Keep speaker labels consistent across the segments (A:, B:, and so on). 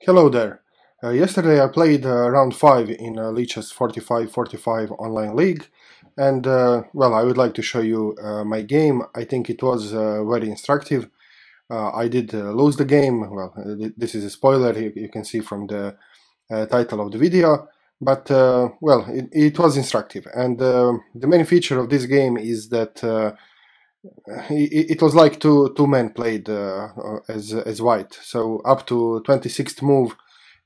A: Hello there. Yesterday I played round 5 in Lichess4545 online league, and well, I would like to show you my game. I think it was very instructive. I did lose the game. Well, this is a spoiler, you can see from the title of the video, but well, it was instructive. And the main feature of this game is that it was like two men played as white. So up to 26th move,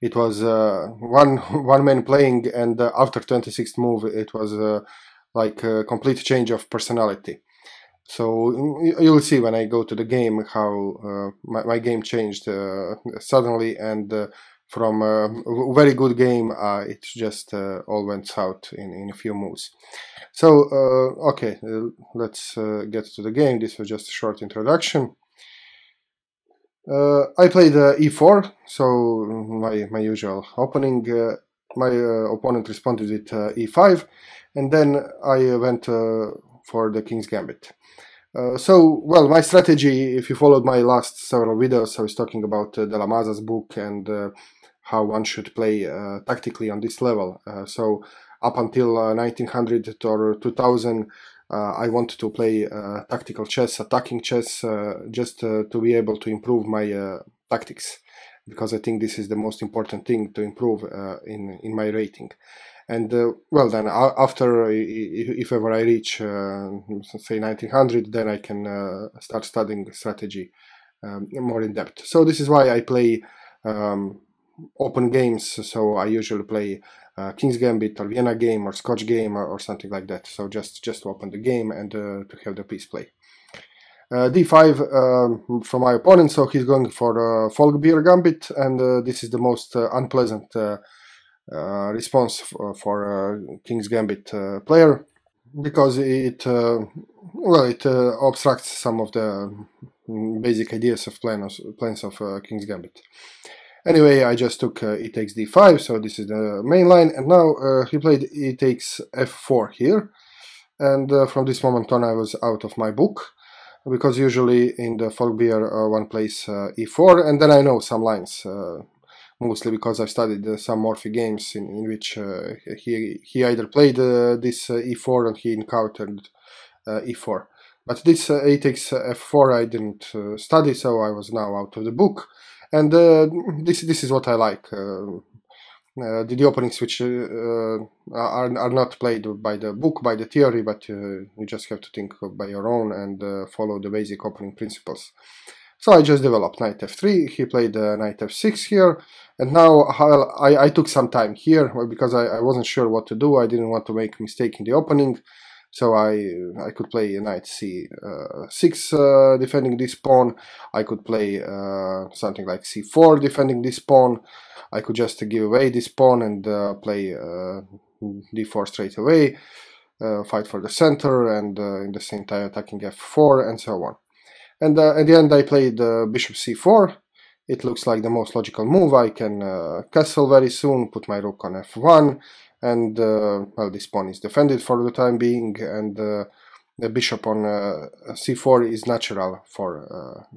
A: it was one man playing, and after 26th move, it was like a complete change of personality. So you'll see when I go to the game how my game changed suddenly, and from a very good game, it just all went south in a few moves. So, okay, let's get to the game. This was just a short introduction. I played e4, so my usual opening. My opponent responded with e5, and then I went for the king's gambit. So, well, my strategy, if you followed my last several videos, I was talking about De La Maza's book and how one should play tactically on this level. So up until 1900 or 2000, I wanted to play tactical chess, attacking chess, just to be able to improve my tactics, because I think this is the most important thing to improve in my rating. And well, then after, if ever I reach say 1900, then I can start studying strategy more in depth. So this is why I play open games. So I usually play King's Gambit or Vienna game or Scotch game or something like that. So just to open the game and to have the piece play. d5 from my opponent, so he's going for Folkbeer Gambit, and this is the most unpleasant response for King's Gambit player, because it well, it obstructs some of the basic ideas of plans of King's Gambit. Anyway, I just took e takes d5, so this is the main line, and now he played e takes f4 here, and from this moment on I was out of my book, because usually in the Folkbeer one plays e4, and then I know some lines, mostly because I've studied some Morphy games in which he either played this e4 or he encountered e4. But this e takes f4 I didn't study, so I was now out of the book. And this is what I like. The openings which are not played by the book, by the theory, but you just have to think by your own and follow the basic opening principles. So I just developed knight f3, he played knight f6 here, and now I took some time here because I wasn't sure what to do. I didn't want to make a mistake in the opening. So I could play knight c6 defending this pawn. I could play something like c4 defending this pawn. I could just give away this pawn and play d4 straight away, fight for the center, and in the same time attacking f4 and so on. And at the end I played bishop c4. It looks like the most logical move. I can castle very soon, put my rook on f1, and well, this pawn is defended for the time being, and the bishop on c4 is natural for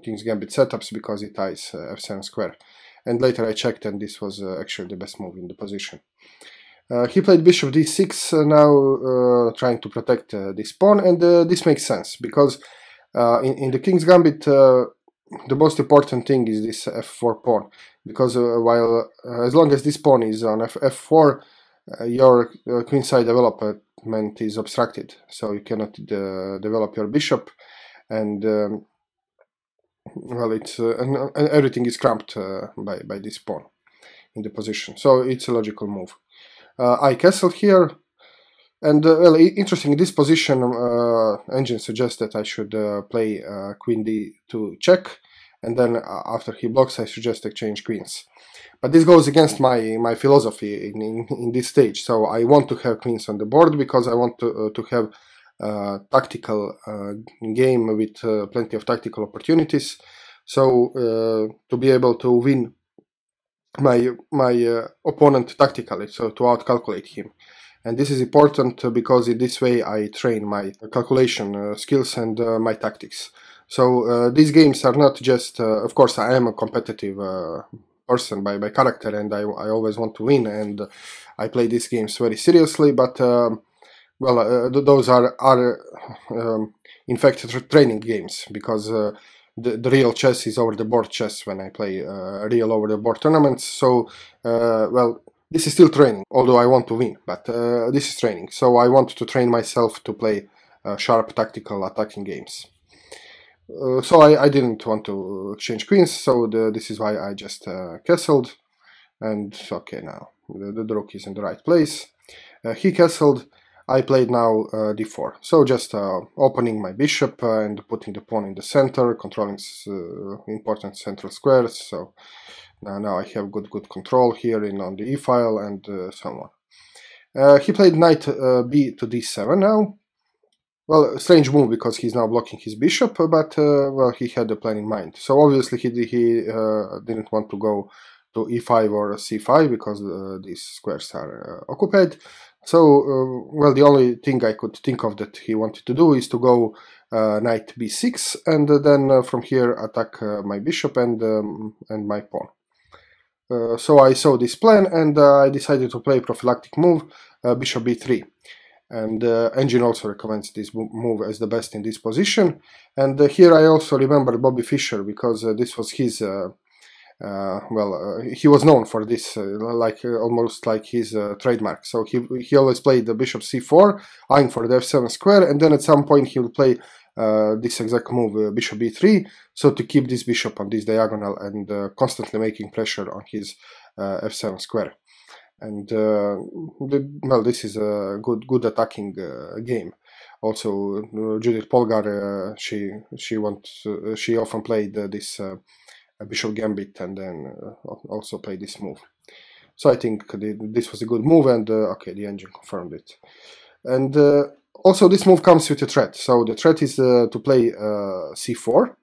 A: King's Gambit setups because it ties f7 square. And later I checked, and this was actually the best move in the position. He played bishop d6 now, trying to protect this pawn, and this makes sense because in the King's Gambit the most important thing is this f4 pawn, because while as long as this pawn is on f4, your queenside development is obstructed, so you cannot develop your bishop, and well, it's and everything is cramped by this pawn in the position. So it's a logical move. I castle here, and well, interesting, in this position engine suggests that I should play queen d2 check, and then after he blocks I suggest exchange queens. But this goes against my philosophy in this stage. So I want to have queens on the board because I want to have a tactical game with plenty of tactical opportunities. So to be able to win my opponent tactically, so to outcalculate him. And this is important because in this way I train my calculation skills and my tactics. So these games are not just, of course I am a competitive person by character, and I always want to win, and I play these games very seriously. But well, those are in fact training games, because the real chess is over the board chess when I play real over the board tournaments. So well, this is still training, although I want to win, but this is training. So I want to train myself to play sharp tactical attacking games. So I didn't want to exchange queens, so this is why I just castled. And okay, now the rook is in the right place. He castled. I played now d4, so just opening my bishop and putting the pawn in the center, controlling important central squares. So now I have good control here on the e file, and so on. He played knight b to d7 now. Well, strange move, because he's now blocking his bishop, but well, he had a plan in mind. So obviously he didn't want to go to e5 or c5, because these squares are occupied. So, well, the only thing I could think of that he wanted to do is to go knight b6, and then from here attack my bishop and my pawn. So I saw this plan, and I decided to play prophylactic move, bishop b3. And engine also recommends this move as the best in this position. And here I also remember Bobby Fischer, because this was his well, he was known for this, almost like his trademark. So he always played the bishop c4, eyeing for the f7 square, and then at some point he will play this exact move, bishop b3, so to keep this bishop on this diagonal and constantly making pressure on his f7 square. And well, this is a good attacking game. Also, Judith Polgar, she often played this bishop gambit, and then also played this move. So I think this was a good move, and okay, the engine confirmed it. And also this move comes with a threat. So the threat is to play c4,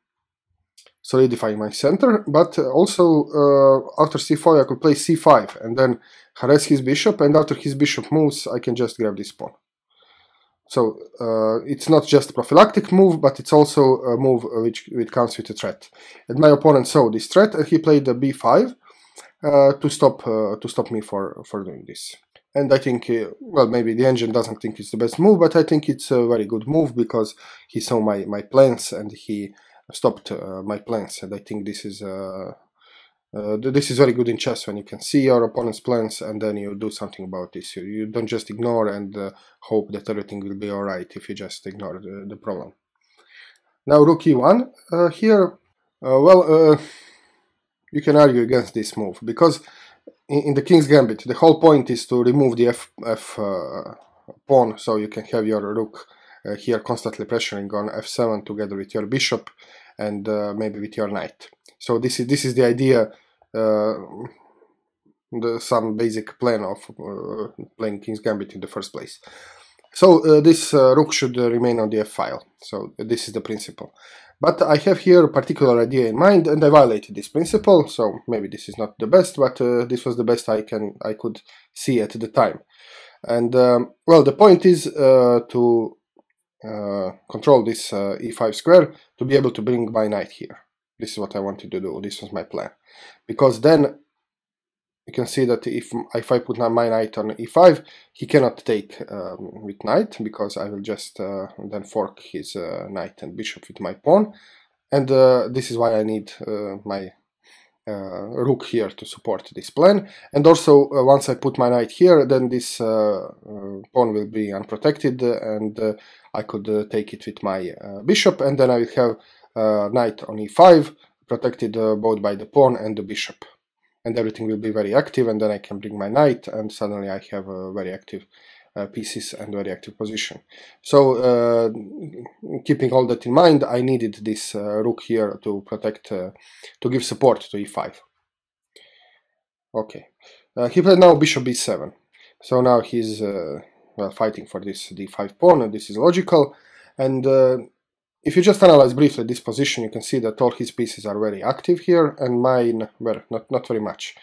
A: solidifying my center, but also after c4 I could play c5 and then harass his bishop, and after his bishop moves I can just grab this pawn. So it's not just a prophylactic move, but it's also a move which comes with a threat. And my opponent saw this threat, and he played the b5 to stop me for doing this. And I think, well, maybe the engine doesn't think it's the best move, but I think it's a very good move, because he saw my plans and he stopped my plans. And I think this is very good in chess, when you can see your opponent's plans and then you do something about this. You don't just ignore and hope that everything will be alright if you just ignore the problem. Now rook e1 here. Well, you can argue against this move, because in the King's Gambit the whole point is to remove the f pawn, so you can have your rook here constantly pressuring on f7 together with your bishop and maybe with your knight. So this is the idea, some basic plan of playing King's Gambit in the first place. So this rook should remain on the f file. So this is the principle. But I have here a particular idea in mind, and I violated this principle. So maybe this is not the best, but this was the best I could see at the time. And well, the point is to control this e5 square, to be able to bring my knight here. This is what I wanted to do. This was my plan, because then you can see that if I put my knight on e5, he cannot take with knight, because I will just then fork his knight and bishop with my pawn, and this is why I need my rook here to support this plan. And also once I put my knight here, then this pawn will be unprotected, and I could take it with my bishop, and then I will have knight on e5 protected both by the pawn and the bishop, and everything will be very active, and then I can bring my knight, and suddenly I have very active pieces and very active position. So keeping all that in mind, I needed this rook here to protect, to give support to e5. Okay, he played now bishop b7. So now he's well, fighting for this d5 pawn, and this is logical. And if you just analyze briefly this position, you can see that all his pieces are very active here, and mine were not very much.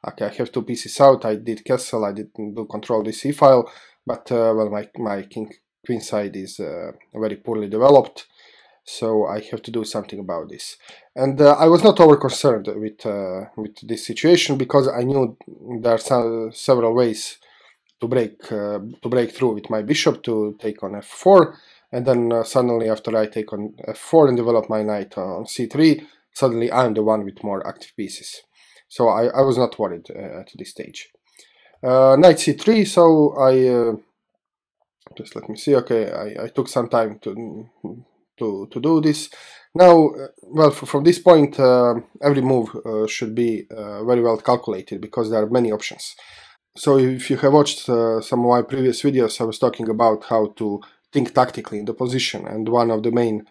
A: Okay, I have two pieces out. I did castle, I didn't do control this e-file, but well, my queen side is very poorly developed, So I have to do something about this. And I was not over concerned with this situation, because I knew there are several ways to break through with my bishop, to take on f4, and then suddenly after I take on f4 and develop my knight on c3, suddenly I'm the one with more active pieces. So I was not worried at this stage. Knight c3, so I just let me see. Okay, I took some time to do this. Now, well, from this point, every move should be very well calculated, because there are many options. So if you have watched some of my previous videos, I was talking about how to think tactically in the position, and one of the main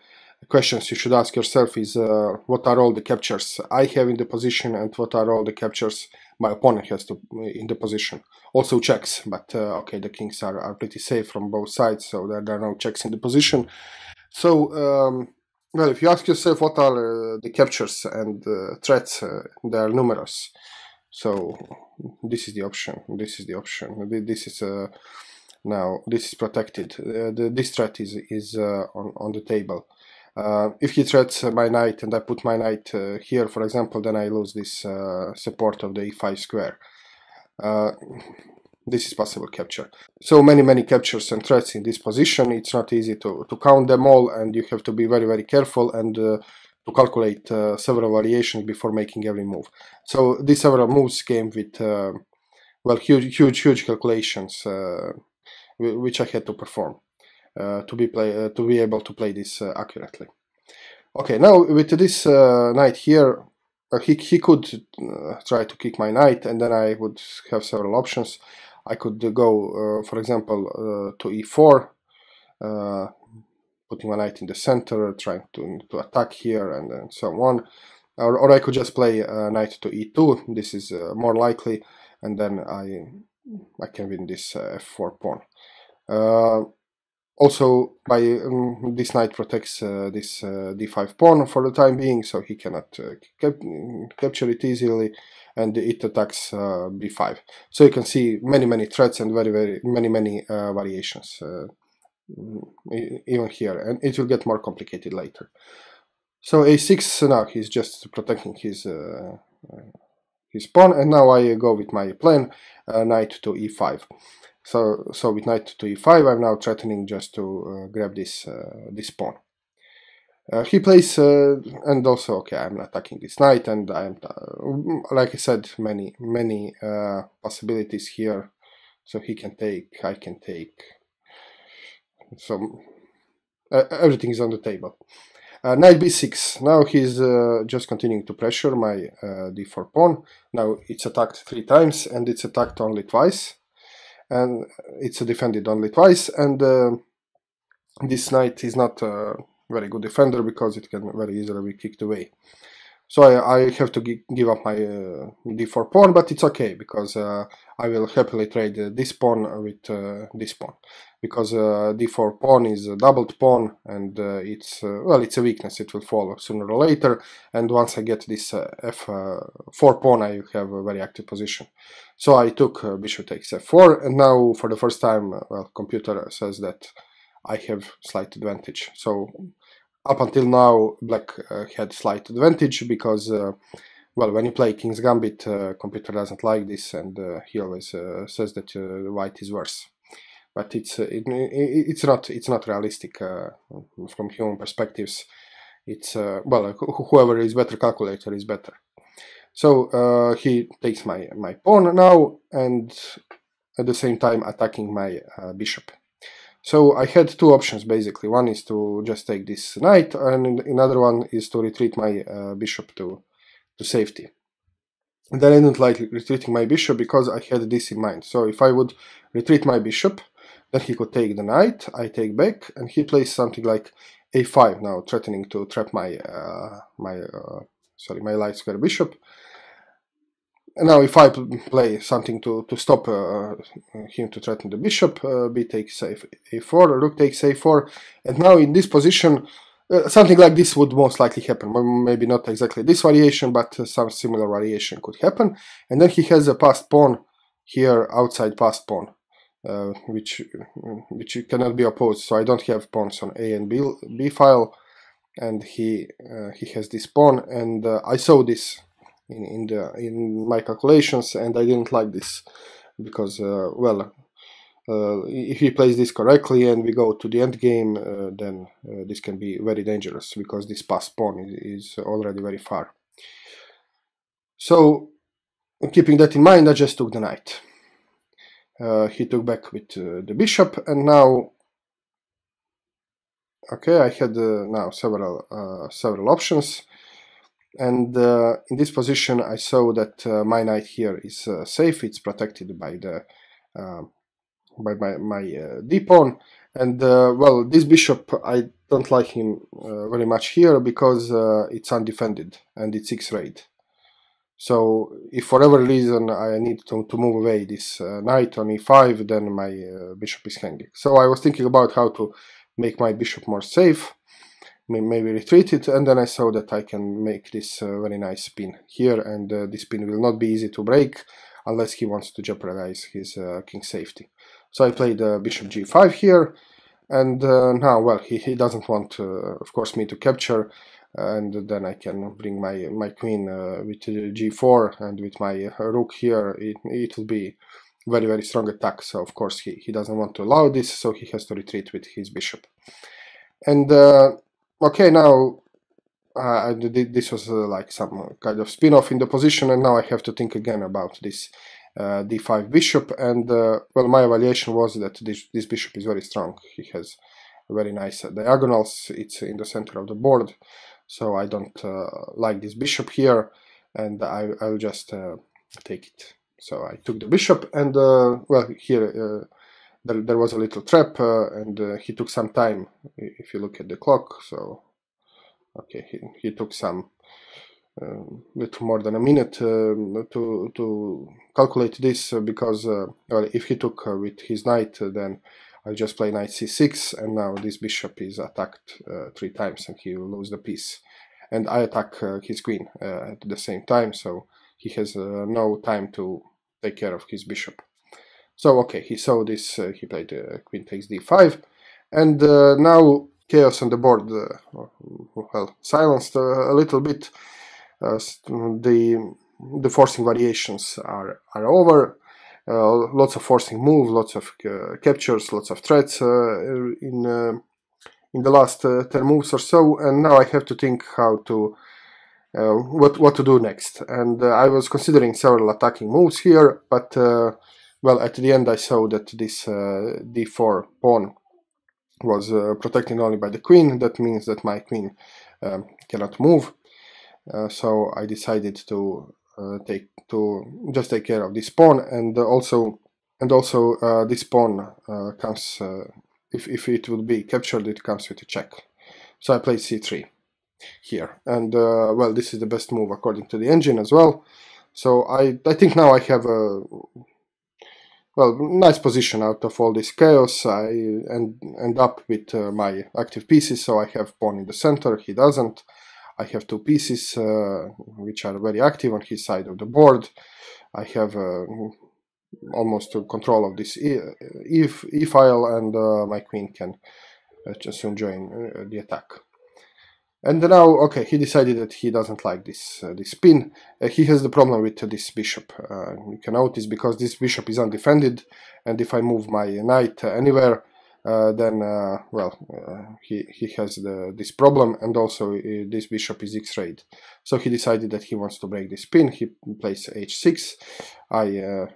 A: questions you should ask yourself is what are all the captures I have in the position, and what are all the captures my opponent has in the position. Also checks, but okay, the kings are pretty safe from both sides, so there are no checks in the position. So well, if you ask yourself what are the captures and threats, they are numerous. So this is the option. This is the option. This is now this is protected. This threat is on the table. If he threats my knight and I put my knight here, for example, then I lose this support of the e5 square. This is possible capture. So many captures and threats in this position. It's not easy to count them all, and you have to be very careful and to calculate several variations before making every move. So these several moves came with well, huge calculations which I had to perform to be able to play this accurately. Okay, now with this knight here, he could try to kick my knight, and then I would have several options. I could go, for example, to e4, putting my knight in the center, trying to attack here, and so on. Or I could just play knight to e2. This is more likely, and then I can win this f4 pawn. Also, this knight protects this d5 pawn for the time being, so he cannot capture it easily, and it attacks b5. So you can see many threats and very many variations even here, and it will get more complicated later. So a6, now he's just protecting his pawn, and now I go with my plan, knight to e5. So with knight to e5, I'm now threatening just to grab this pawn. He plays, and also, okay, I'm attacking this knight, and I'm, like I said, many possibilities here. So he can take, I can take. So everything is on the table. Knight b6. Now he's just continuing to pressure my d4 pawn. Now it's attacked 3 times, and it's attacked only twice. And it's defended only twice, and this knight is not a very good defender, because it can very easily be kicked away. So I have to give up my d4 pawn, but it's okay, because I will happily trade this pawn with this pawn, because d4 pawn is a doubled pawn, and it's well, it's a weakness. It will fall sooner or later, and once I get this f4 pawn, I have a very active position. So I took bishop takes f4, and now for the first time, well, computer says that I have slight advantage. So up until now, black had slight advantage, because well, when you play King's Gambit, computer doesn't like this, and he always says that white is worse. But it's not realistic from human perspectives. It's well, whoever is better calculator is better. So he takes my pawn now, and at the same time attacking my bishop. So I had 2 options basically. One is to just take this knight, and another one is to retreat my bishop to safety. And then I didn't like retreating my bishop, because I had this in mind. So if I would retreat my bishop, then he could take the knight, I take back, and he plays something like a5 now, threatening to trap my my light square bishop. And now if I play something to stop him to threaten the bishop, b takes a4, rook takes a4, and now in this position, something like this would most likely happen. Maybe not exactly this variation, but some similar variation could happen. And then he has a passed pawn here, outside passed pawn, which cannot be opposed. So I don't have pawns on A and B file. and he has this pawn, and I saw this in my calculations, and I didn't like this because well, if he plays this correctly and we go to the end game, then this can be very dangerous because this passed pawn is already very far. So keeping that in mind, I just took the knight. He took back with the bishop, and now okay, I had now several options, and in this position I saw that my knight here is safe. It's protected by the by my d pawn, and well, this bishop, I don't like him very much here because it's undefended and it's X-rayed. So if for whatever reason I need to move away this knight on e5, then my bishop is hanging. So I was thinking about how to make my bishop more safe, maybe retreat it, and then I saw that I can make this very nice spin here, and this spin will not be easy to break unless he wants to jeopardize his king safety. So I played bishop g5 here, and now, well, he doesn't want, of course, me to capture, and then I can bring my queen with g4, and with my rook here, it will be very, very strong attack. So of course he doesn't want to allow this, so he has to retreat with his bishop. And okay, now this was like some kind of spin-off in the position, and now I have to think again about this d5 bishop, and well, my evaluation was that this bishop is very strong. He has very nice diagonals, it's in the center of the board, so I don't like this bishop here, and I'll just take it. So I took the bishop, and well, here there was a little trap, and he took some time, if you look at the clock. So okay, he took some little more than a minute to calculate this, because well, if he took with his knight, then I'll just play knight c6, and now this bishop is attacked 3 times and he will lose the piece, and I attack his queen at the same time, so he has no time to take care of his bishop. So okay, he saw this, he played queen takes d5, and now chaos on the board, well, silenced a little bit. The forcing variations are over. Lots of forcing moves, lots of captures, lots of threats in the last 10 moves or so, and now I have to think how to what to do next. And I was considering several attacking moves here, but well, at the end I saw that this d4 pawn was protected only by the queen. That means that my queen cannot move. So I decided to just take care of this pawn, and also this pawn comes, if it would be captured, it comes with a check. So I played c3 here, and well, this is the best move according to the engine as well. So I think now I have a well, nice position out of all this chaos. I end up with my active pieces, so I have pawn in the center, he doesn't. I have 2 pieces which are very active on his side of the board. I have almost control of this e file, and my queen can just soon join the attack. And now, okay, he decided that he doesn't like this spin. He has the problem with this bishop. You can notice, because this bishop is undefended, and if I move my knight anywhere, then well, he has this problem, and also this bishop is X-rayed. So he decided that he wants to break this pin. He plays h6. I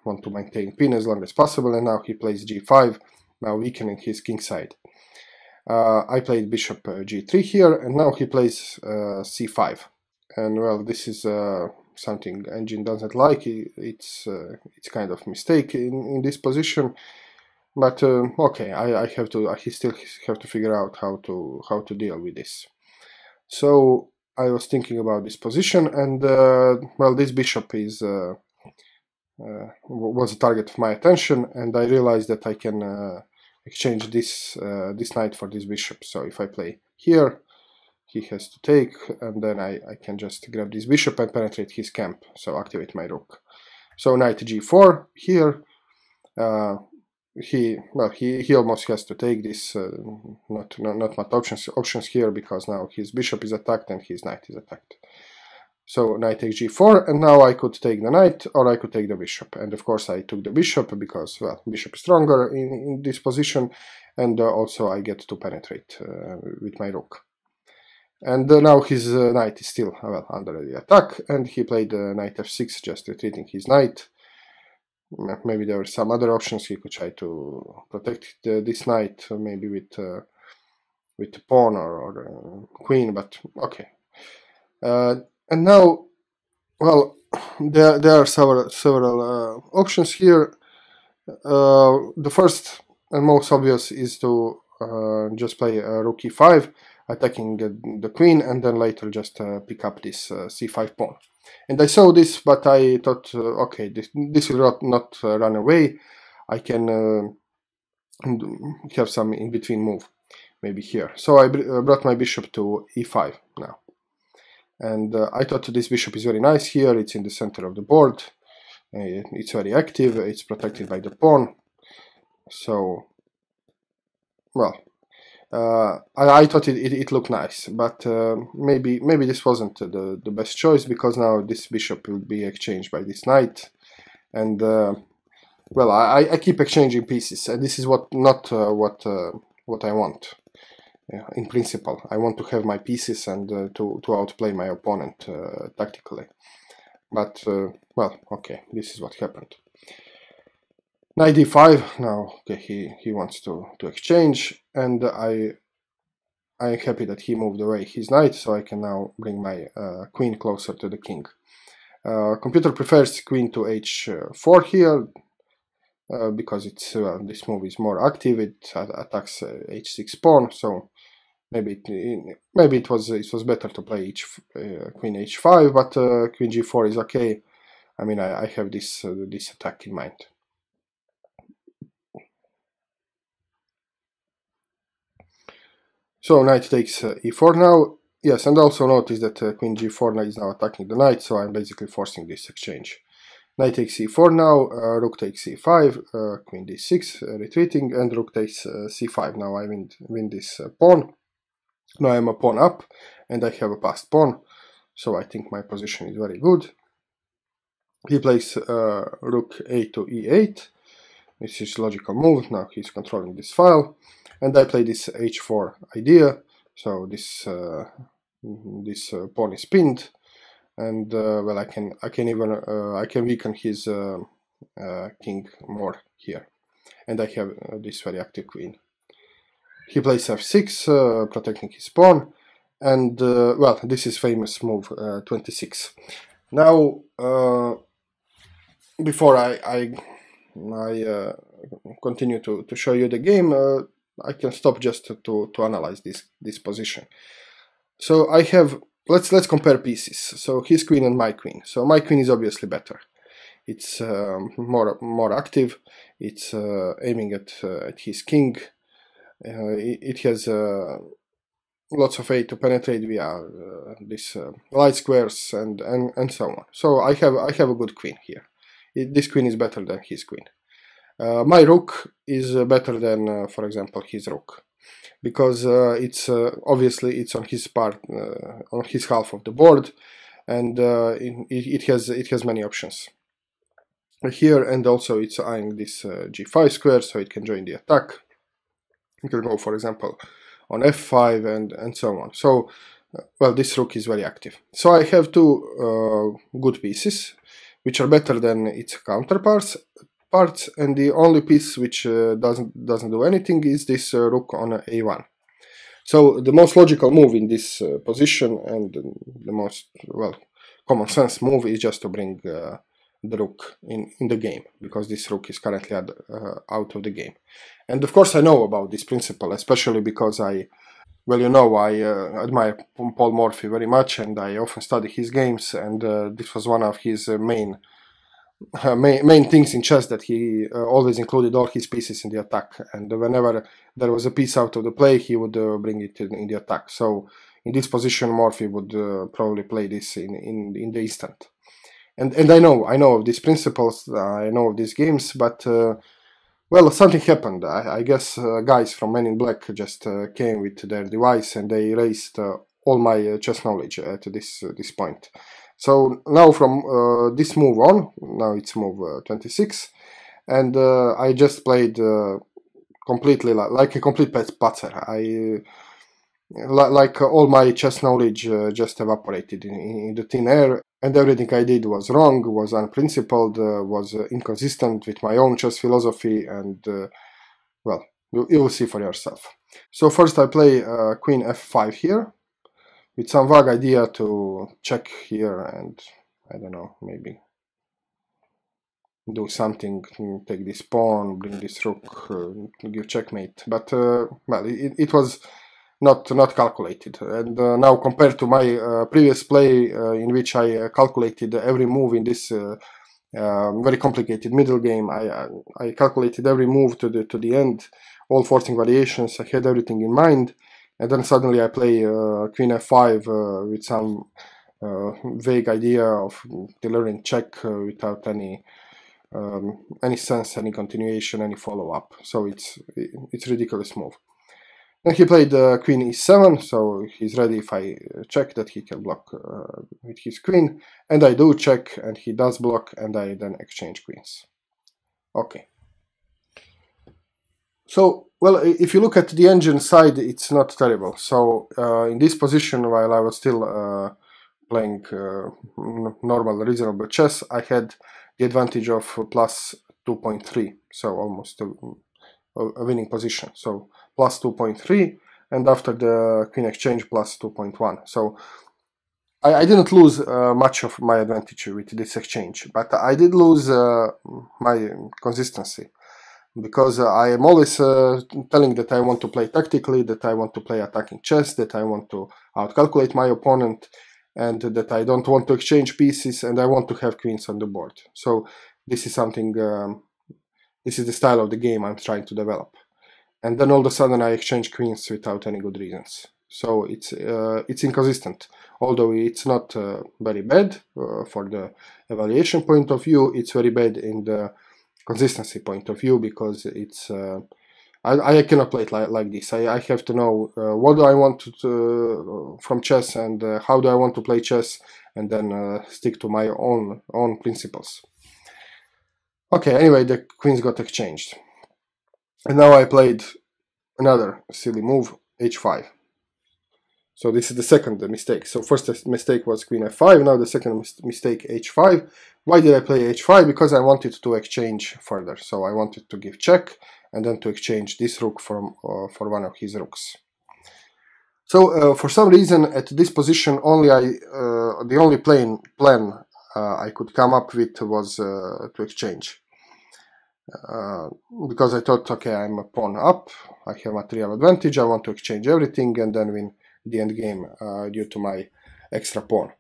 A: want to maintain pin as long as possible, and now he plays g5, now weakening his king side. I played bishop g3 here, and now he plays c5. And well, this is something engine doesn't like. It's kind of mistake in this position. But okay, I still have to figure out how to deal with this. So I was thinking about this position, and well, this bishop is was a target of my attention, and I realized that I can exchange this knight for this bishop. So if I play here, he has to take, and then I can just grab this bishop and penetrate his camp, so activate my rook. So knight g4 here. he almost has to take this, not much options here, because now his bishop is attacked and his knight is attacked. So knight takes g4, and now I could take the knight, or I could take the bishop. And of course I took the bishop because, well, bishop is stronger in this position, and also I get to penetrate with my rook. And now his knight is still, well, under the attack, and he played knight f6, just retreating his knight. Maybe there were some other options. He could try to protect this knight, maybe with the pawn or queen, but okay. And now, well, there are several options here. The first and most obvious is to just play rook e5, attacking the queen, and then later just pick up this c5 pawn. And I saw this, but I thought, okay, this will not run away. I can have some in-between move, maybe here. So I brought my bishop to e5 now. And I thought this bishop is very nice here. It's in the center of the board. It's very active. It's protected by the pawn. So, well, I thought it looked nice, but maybe this wasn't the best choice, because now this bishop will be exchanged by this knight, and well, I keep exchanging pieces, and this is not what I want. In principle, I want to have my pieces and to outplay my opponent tactically. But well, okay, this is what happened. Knight d5. Now, okay, he wants to exchange, and I'm happy that he moved away his knight, so I can now bring my queen closer to the king. Computer prefers queen to h4 here, because it's this move is more active. It attacks h6 pawn, so maybe it was better to play queen h5, but queen g4 is okay. I mean, I have this attack in mind. So knight takes e4 now. Yes, and also notice that queen g4 is now attacking the knight, so I'm basically forcing this exchange. Knight takes e4 now, rook takes e5, queen d6, retreating, and rook takes c5. Now I win this pawn. Now I'm a pawn up, and I have a passed pawn, so I think my position is very good. He plays rook a to e8. This is logical move. Now he's controlling this file, and I play this h4 idea. So this pawn is pinned, and well, I can weaken his king more here, and I have this very active queen. He plays f6, protecting his pawn, and well, this is famous move 26. Now, before I continue to show you the game, I can stop just to analyze this position. So I have, let's compare pieces. So his queen and my queen. So my queen is obviously better. It's more active. It's aiming at his king. It has lots of way to penetrate via these light squares and so on. So I have a good queen here. This queen is better than his queen. My rook is better than, for example, his rook, because it's obviously it's on his part, on his half of the board, and it has many options here, and also it's eyeing this g5 square, so it can join the attack. You can go, for example, on f5 and so on. So, well, this rook is very active. So I have two good pieces, which are better than its counterparts. And the only piece which doesn't do anything is this rook on a1. So the most logical move in this position, and the most, well, common sense move, is just to bring the rook in the game, because this rook is currently out of the game. And of course I know about this principle, especially because I admire Paul Morphy very much, and I often study his games, and this was one of his main things in chess, that he always included all his pieces in the attack, and whenever there was a piece out of the play, he would bring it in the attack. So in this position, Morphy would probably play this in the instant. And I know of these principles, I know of these games, but Well, something happened. I guess guys from Men in Black just came with their device and they erased all my chess knowledge at this point. So now from this move on, now it's move 26, and I just played completely like a complete patzer. Like all my chess knowledge just evaporated in the thin air, and everything I did was wrong, was unprincipled, was inconsistent with my own chess philosophy, and well, you will see for yourself. So first I play queen f5 here, with some vague idea to check here and, I don't know, maybe do something, take this pawn, bring this rook, give checkmate. But, well, it was not calculated. And now compared to my previous play in which I calculated every move in this very complicated middle game, I calculated every move to the end, all forcing variations, I had everything in mind, and then suddenly I play queen f5 with some vague idea of delivering check without any sense, any continuation, any follow-up. So it's ridiculous move. Then he played queen e7, so he's ready if I check that he can block with his queen, and I do check, and he does block, and I then exchange queens. Okay. So, well, if you look at the engine side, it's not terrible. So in this position, while I was still playing normal, reasonable chess, I had the advantage of plus 2.3, so almost a winning position. So plus 2.3, and after the queen exchange plus 2.1. So I didn't lose much of my advantage with this exchange, but I did lose my consistency, because I am always telling that I want to play tactically, that I want to play attacking chess, that I want to outcalculate my opponent, and that I don't want to exchange pieces, and I want to have queens on the board. So this is something, this is the style of the game I'm trying to develop. And then all of a sudden I exchange queens without any good reasons. So it's inconsistent. Although it's not very bad for the evaluation point of view, it's very bad in the consistency point of view, because it's I cannot play it like this. I have to know what do I want from chess, and how do I want to play chess, and then stick to my own principles. Okay, anyway, the queens got exchanged. And now I played another silly move, h5. So this is the second mistake. So first mistake was queen f5, now the second mistake, h5. Why did I play h5? Because I wanted to exchange further. So I wanted to give check, and then to exchange this rook for one of his rooks. So for some reason at this position, the only plan I could come up with was to exchange. Because I thought, okay, I'm a pawn up, I have material advantage, I want to exchange everything and then win the end game due to my extra pawn.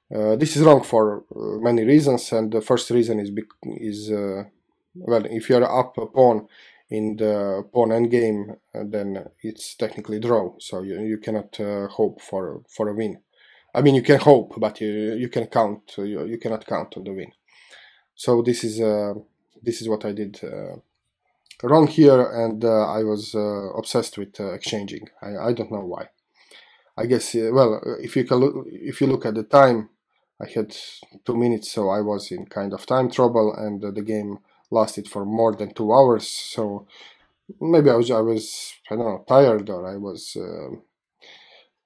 A: This is wrong for many reasons, and the first reason is well, if you're up a pawn in the pawn endgame, then it's technically draw, so you cannot hope for a win. I mean, you can hope, but you can count. You cannot count on the win. So this is what I did wrong here, and I was obsessed with exchanging. I don't know why. I guess well, if you look at the time, I had 2 minutes, so I was in kind of time trouble, and the game lasted for more than 2 hours. So maybe I was I don't know, tired, or I was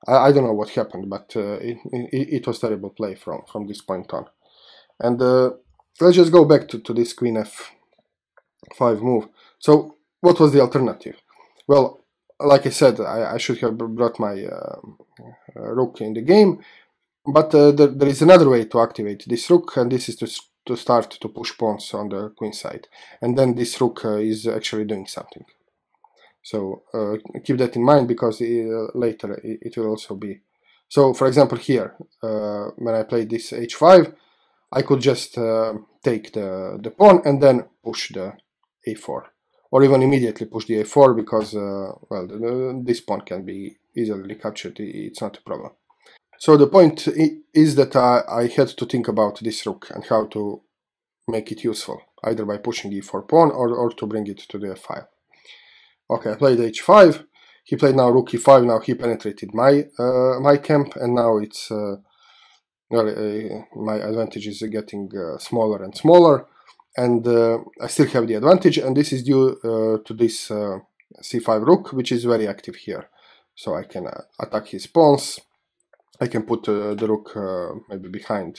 A: I don't know what happened, but it was terrible play from this point on. And let's just go back to this queen f5 move. So what was the alternative? Well, like I said, I should have brought my rook in the game, but there is another way to activate this rook, and this is to start to push pawns on the queen side, and then this rook is actually doing something. So keep that in mind, because later it will also be. So for example here, when I played this h5, I could just take the pawn and then push the a4, or even immediately push the a4, because well, this pawn can be easily captured, it's not a problem. So the point is that I had to think about this rook and how to make it useful, either by pushing e4 pawn or to bring it to the f5. Okay, I played h5. He played now rook e5. Now he penetrated my my camp, and now it's my advantage is getting smaller and smaller, and I still have the advantage, and this is due to this c5 rook, which is very active here. So I can attack his pawns. I can put the rook maybe behind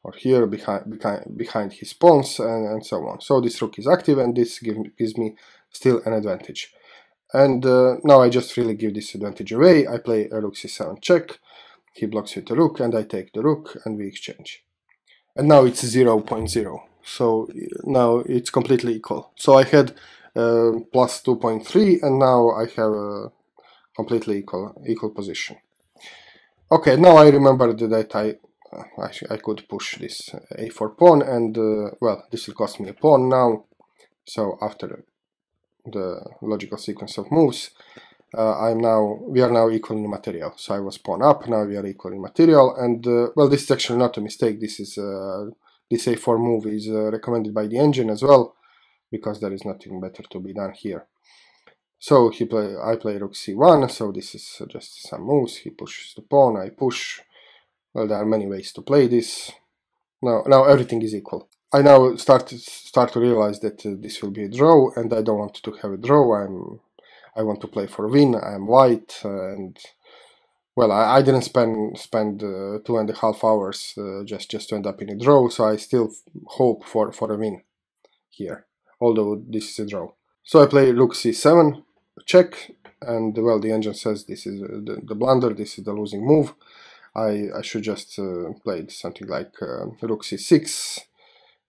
A: or here behind his pawns, and so on. So this rook is active, and this gives me still an advantage. And now I just really give this advantage away. I play a rook c7 check. He blocks with the rook, and I take the rook, and we exchange. And now it's 0.0. So now it's completely equal. So I had plus 2.3, and now I have a completely equal position. Okay, now I remembered that I could push this a4 pawn, and well, this will cost me a pawn now. So after the logical sequence of moves, we are now equal in material. So I was pawn up, now we are equal in material, and well, this is actually not a mistake. This is this a4 move is recommended by the engine as well, because there is nothing better to be done here. So I play rook c1, so this is just some moves. He pushes the pawn, I push. Well, there are many ways to play this. Now everything is equal. I now start to realize that this will be a draw, and I don't want to have a draw. I want to play for a win. I am white, and well, I didn't spend 2.5 hours just to end up in a draw. So I still hope for a win here, although this is a draw. So I play rook c7 check, and well, the engine says this is the blunder. This is the losing move. I should just play something like rook c6,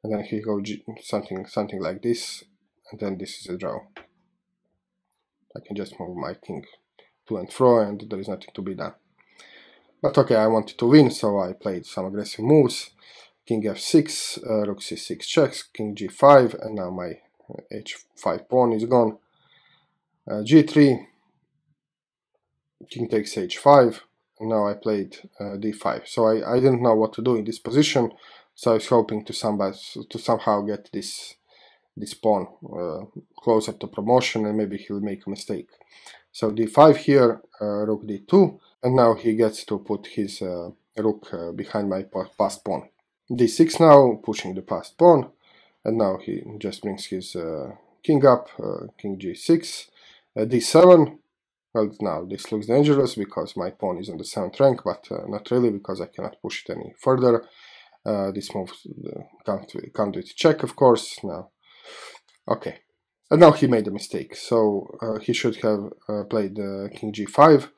A: and then he goes something like this, and then this is a draw. I can just move my king to and fro, and there is nothing to be done. But okay, I wanted to win, so I played some aggressive moves. King f6, rook c6 checks, king g5, and now my h5 pawn is gone. G3, king takes h5, and now I played d5. So I didn't know what to do in this position, so I was hoping to somehow get this pawn closer to promotion, and maybe he'll make a mistake. So d5 here, rook d2, and now he gets to put his rook behind my passed pawn. d6 now, pushing the passed pawn, and now he just brings his king up, king g6, d7. Well, now this looks dangerous because my pawn is on the 7th rank, but not really, because I cannot push it any further. This move can't do it check, of course. Now, okay, and now he made a mistake. So he should have played king g5,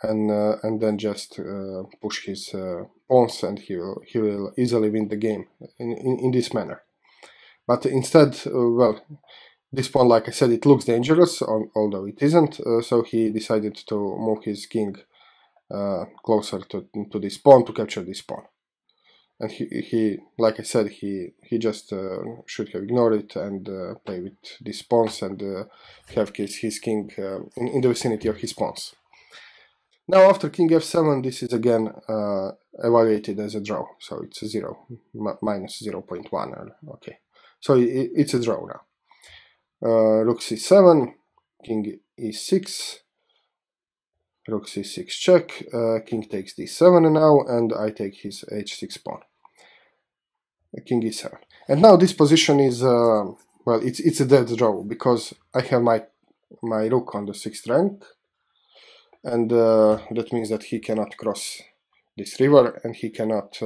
A: and then just push his pawns, and he will easily win the game in this manner. But instead, well, this pawn, like I said, it looks dangerous, although it isn't. So he decided to move his king closer to this pawn to capture this pawn. And he like I said, he just should have ignored it and play with these pawns and have his king in the vicinity of his pawns. Now after king f7, this is again evaluated as a draw, so it's a 0, minus 0.1. Okay, so it's a draw now. Rook c7, king e6, rook c6 check, king takes d7 now, and I take his h6 pawn. King e7, and now this position is well, it's a dead draw because I have my rook on the 6th rank, and that means that he cannot cross this river, and he cannot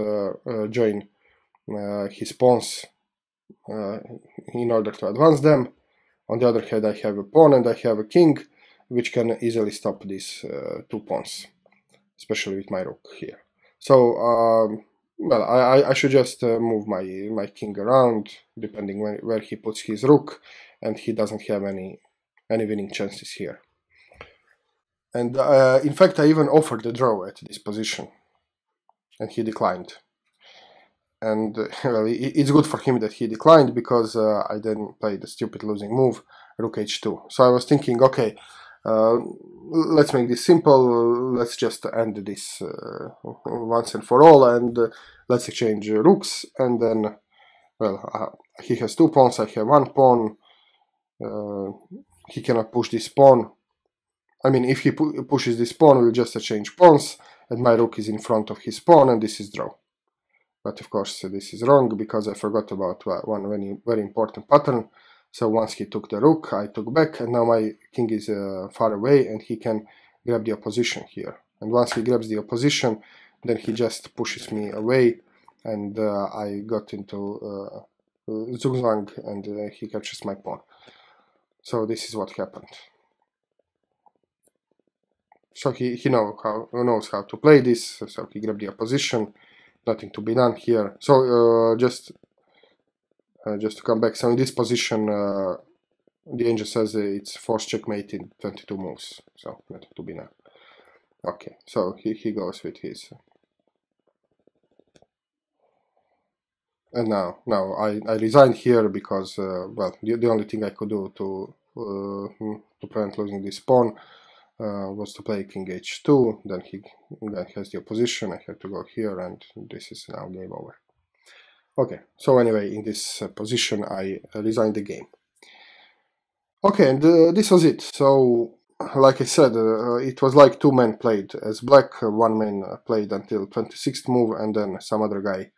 A: join his pawns in order to advance them. On the other hand, I have a pawn and I have a king, which can easily stop these two pawns, especially with my rook here. So, well, I should just move my king around, depending where he puts his rook, and he doesn't have any winning chances here. And in fact, I even offered a draw at this position, and he declined. And well, it's good for him that he declined, because I then played the stupid losing move, rook h2. So I was thinking, okay, let's make this simple, let's just end this once and for all, and let's exchange rooks, and then well, he has 2 pawns, I have 1 pawn. He cannot push this pawn. I mean, if he pushes this pawn, we'll just exchange pawns, and my rook is in front of his pawn, and this is draw. But of course, this is wrong, because I forgot about one very important pattern. So once he took the rook, I took back, and now my king is far away, and he can grab the opposition here. And once he grabs the opposition, then he just pushes me away, and I got into zugzwang, and he captures my pawn. So this is what happened. So he knows how to play this, so he grabbed the opposition, nothing to be done here. So just to come back, so in this position, the angel says it's forced checkmate in 22 moves, so nothing to be done. Okay, so he goes with his. And now I resigned here because, well, the only thing I could do to prevent losing this pawn was to play king h2, then he has the opposition, I have to go here, and this is now game over. Okay, so anyway, in this position I resigned the game. Okay, and this was it. So, like I said, it was like 2 men played as black, 1 man played until 26th move, and then some other guy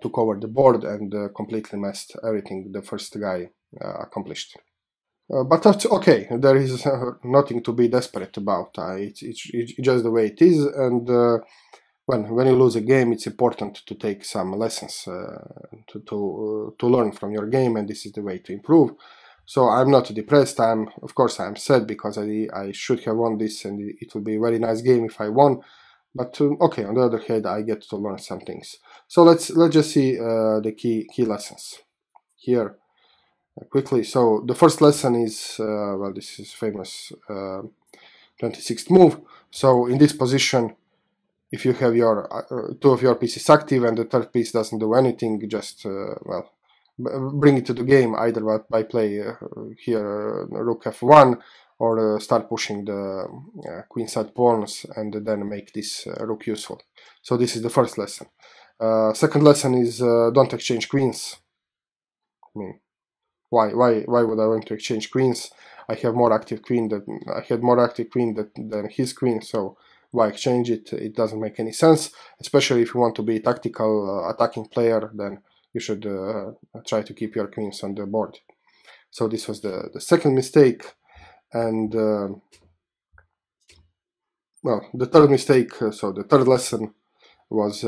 A: took over the board and completely messed everything the first guy accomplished. But that's okay, there is nothing to be desperate about, it's just the way it is, and when you lose a game, it's important to take some lessons to learn from your game, and this is the way to improve. So I'm not depressed, of course I'm sad, because I should have won this, and it would be a very nice game if I won, but okay, on the other hand, I get to learn some things. So let's just see the key lessons here. Quickly, so the first lesson is, well, this is famous 26th move. So in this position, if you have your 2 of your pieces active and the 3rd piece doesn't do anything, just, well, bring it to the game, either by play here rook f1, or start pushing the queenside pawns and then make this rook useful. So this is the first lesson. Second lesson is don't exchange queens. I mean, why would I want to exchange queens? I have more active queen than his queen, so why exchange it? It doesn't make any sense, especially if you want to be tactical attacking player, then you should try to keep your queens on the board. So this was the second mistake, and well, the third mistake, so the third lesson was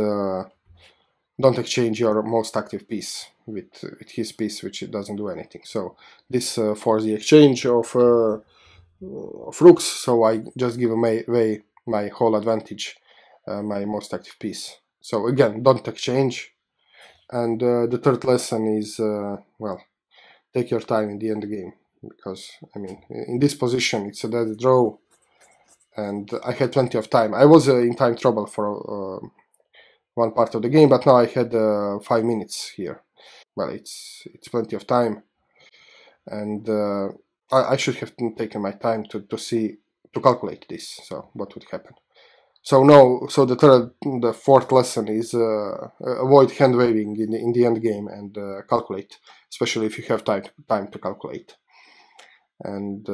A: don't exchange your most active piece with his piece, which doesn't do anything. So this for the exchange of rooks, so I just give away my whole advantage, my most active piece. So again, don't exchange. And the third lesson is, well, take your time in the end game, because, I mean, in this position it's a dead draw, and I had plenty of time. I was in time trouble for one part of the game, but now I had 5 minutes here. Well, it's plenty of time, and I should have taken my time to calculate this, so what would happen. So no, so the fourth lesson is avoid hand waving in the end game, and calculate, especially if you have time to calculate. And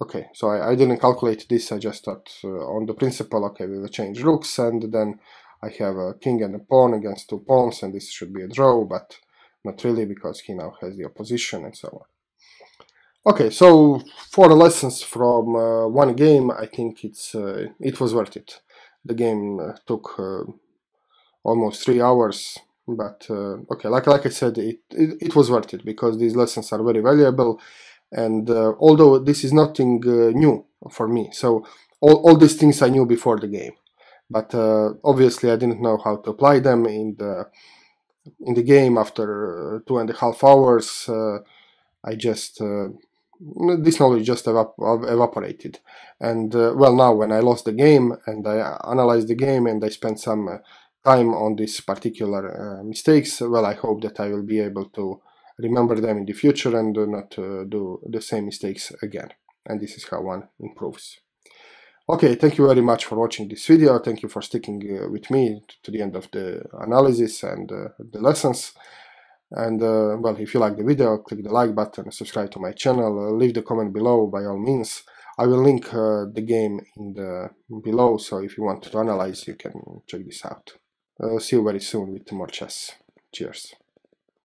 A: okay, so I didn't calculate this, I just thought on the principle, okay, we will change rooks, and then I have a king and a pawn against 2 pawns, and this should be a draw, but not really, because he now has the opposition and so on. Okay, so 4 lessons from one game, I think it was worth it. The game took almost 3 hours, but okay, like I said, it was worth it, because these lessons are very valuable, and although this is nothing new for me, so all these things I knew before the game, but obviously I didn't know how to apply them in the game. After 2.5 hours, I just this knowledge just evaporated, and well, now when I lost the game and I analyzed the game and I spent some time on these particular mistakes, well, I hope that I will be able to remember them in the future and not do the same mistakes again, and this is how one improves. Okay, thank you very much for watching this video. Thank you for sticking with me to the end of the analysis and the lessons. And well, if you like the video, click the like button, subscribe to my channel, leave the comment below by all means. I will link the game in the below, so if you want to analyze, you can check this out. See you very soon with more chess. Cheers.